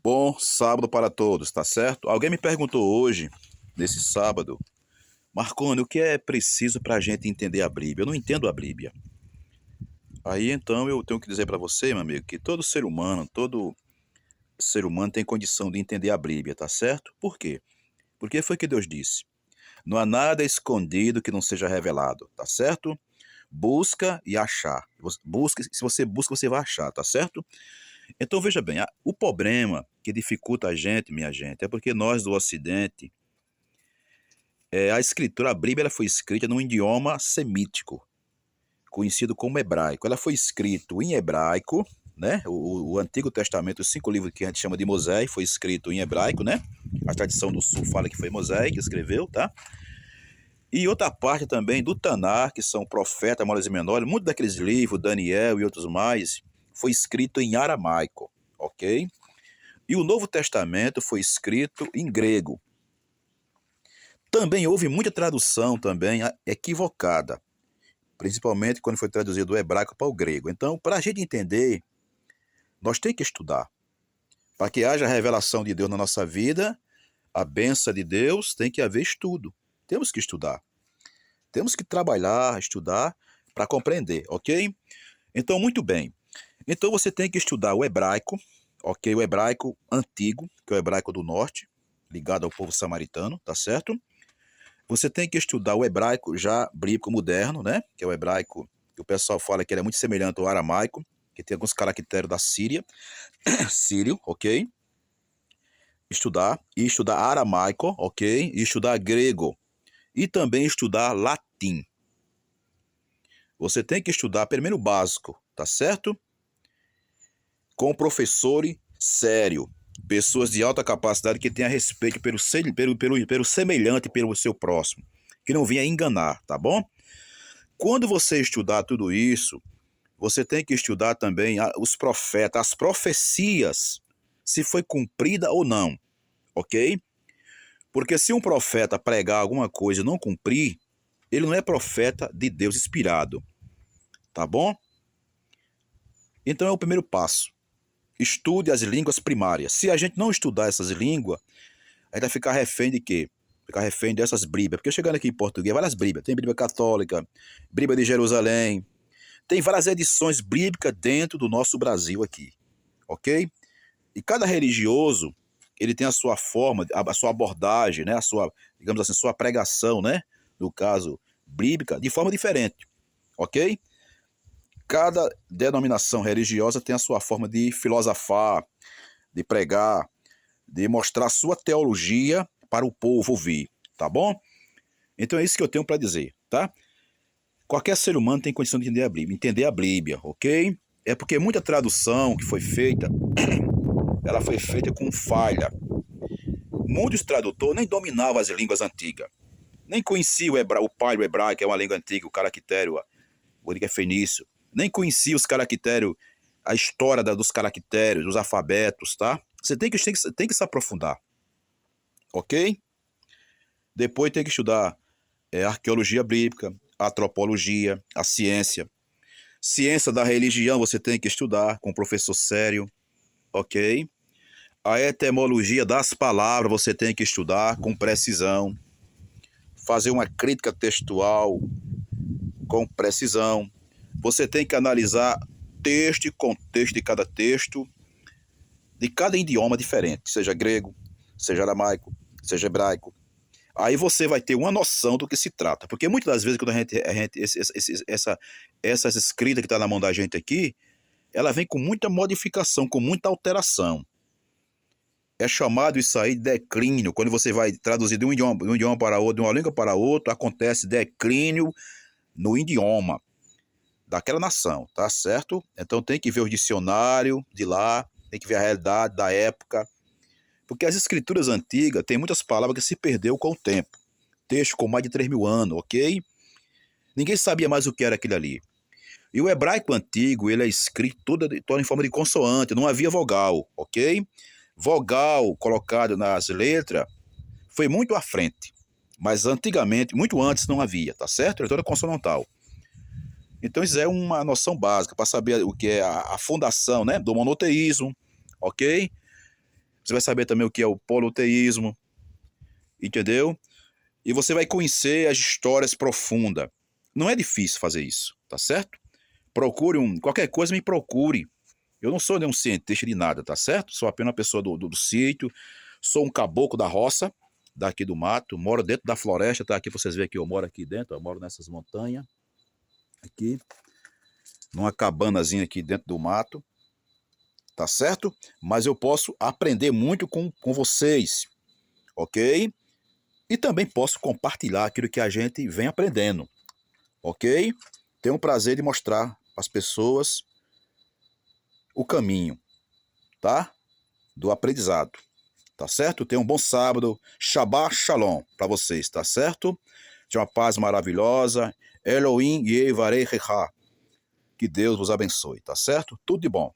Bom sábado para todos, tá certo? Alguém me perguntou hoje, nesse sábado, Marconi, o que é preciso para a gente entender a Bíblia? Eu não entendo a Bíblia. Aí então eu tenho que dizer para você, meu amigo, que todo ser humano tem condição de entender a Bíblia, tá certo? Por quê? Porque foi que Deus disse: não há nada escondido que não seja revelado, tá certo? Busca e achar. Busca, se você busca, você vai achar, tá certo? Então veja bem, o problema que dificulta a gente, minha gente, é porque nós do Ocidente, a escritura, a Bíblia, ela foi escrita num idioma semítico, conhecido como hebraico. Ela foi escrito em hebraico, né? O Antigo Testamento, os 5 livros que a gente chama de Moisés, foi escrito em hebraico, né? A tradição do Sul fala que foi Moisés que escreveu, tá? E outra parte também do Tanar, que são profetas maiores e menores, muitos daqueles livros, Daniel e outros mais, foi escrito em aramaico, ok? E o Novo Testamento foi escrito em grego. Também houve muita tradução também equivocada, principalmente quando foi traduzido do hebraico para o grego. Então, para a gente entender, nós temos que estudar. Para que haja a revelação de Deus na nossa vida, a bênção de Deus, tem que haver estudo. Temos que estudar. Temos que trabalhar, estudar para compreender, ok? Então, muito bem. Então, você tem que estudar o hebraico, ok? O hebraico antigo, que é o hebraico do norte, ligado ao povo samaritano, tá certo? Você tem que estudar o hebraico já bíblico moderno, né? Que é o hebraico que o pessoal fala que ele é muito semelhante ao aramaico, que tem alguns caracteres da Síria, sírio, ok? Estudar aramaico, ok? E estudar grego. E também estudar latim. Você tem que estudar primeiro o básico, tá certo? Com professores sério, pessoas de alta capacidade que tenham respeito pelo semelhante, pelo seu próximo, que não venha enganar, tá bom? Quando você estudar tudo isso, você tem que estudar também os profetas, as profecias, se foi cumprida ou não, ok? Porque se um profeta pregar alguma coisa e não cumprir, ele não é profeta de Deus inspirado, tá bom? Então é o primeiro passo. Estude as línguas primárias. Se a gente não estudar essas línguas, a gente vai ficar refém de quê? Ficar refém dessas Bíblias. Porque chegando aqui em português, várias Bíblias. Tem Bíblia católica, Bíblia de Jerusalém, tem várias edições bíblicas dentro do nosso Brasil aqui, ok? E cada religioso, ele tem a sua forma, a sua abordagem, né? A sua, digamos assim, sua pregação, né? No caso, bíblica, de forma diferente, ok? Cada denominação religiosa tem a sua forma de filosofar, de pregar, de mostrar sua teologia para o povo ouvir, tá bom? Então é isso que eu tenho para dizer, tá? Qualquer ser humano tem condição de entender a Bíblia, ok? É porque muita tradução que foi feita, ela foi feita com falha. Muitos tradutores nem dominavam as línguas antigas, nem conheciam o paleo hebraico, que é uma língua antiga, o caractere, o que é fenício, nem conheciam os caracteres, a história dos caracteres, os alfabetos, tá? Você tem que se aprofundar, ok? Depois tem que estudar arqueologia bíblica, antropologia, a ciência. Ciência da religião você tem que estudar com um professor sério, ok? A etimologia das palavras você tem que estudar com precisão. Fazer uma crítica textual com precisão. Você tem que analisar texto e contexto de cada idioma diferente, seja grego, seja aramaico, seja hebraico. Aí você vai ter uma noção do que se trata. Porque muitas das vezes, quando essa escrita que está na mão da gente aqui, ela vem com muita modificação, com muita alteração. É chamado isso aí de declínio. Quando você vai traduzir de um idioma para outro, de uma língua para outra, acontece declínio no idioma daquela nação, tá certo? Então tem que ver o dicionário de lá, tem que ver a realidade da época, porque as escrituras antigas têm muitas palavras que se perdeu com o tempo. Texto com mais de 3.000 anos, ok? Ninguém sabia mais o que era aquilo ali. E o hebraico antigo, ele é escrito todo em forma de consoante, não havia vogal, ok? Vogal colocado nas letras foi muito à frente, mas antigamente, muito antes não havia, tá certo? Era toda consonantal. Então isso é uma noção básica para saber o que é a fundação, né, do monoteísmo, ok? Você vai saber também o que é o politeísmo, entendeu? E você vai conhecer as histórias profundas. Não é difícil fazer isso, tá certo? Qualquer coisa me procure. Eu não sou nenhum cientista de nada, tá certo? Sou apenas uma pessoa do sítio, sou um caboclo da roça, daqui do mato, moro dentro da floresta, tá? Aqui vocês veem que eu moro aqui dentro, eu moro nessas montanhas, aqui, numa cabanazinha aqui dentro do mato, tá certo? Mas eu posso aprender muito com vocês, ok? E também posso compartilhar aquilo que a gente vem aprendendo, ok? Tenho o prazer de mostrar às pessoas o caminho, tá? Do aprendizado, tá certo? Tenha um bom sábado, Shabbat Shalom para vocês, tá certo? Tenha uma paz maravilhosa, Elohim Yevarechecha, que Deus vos abençoe, tá certo? Tudo de bom.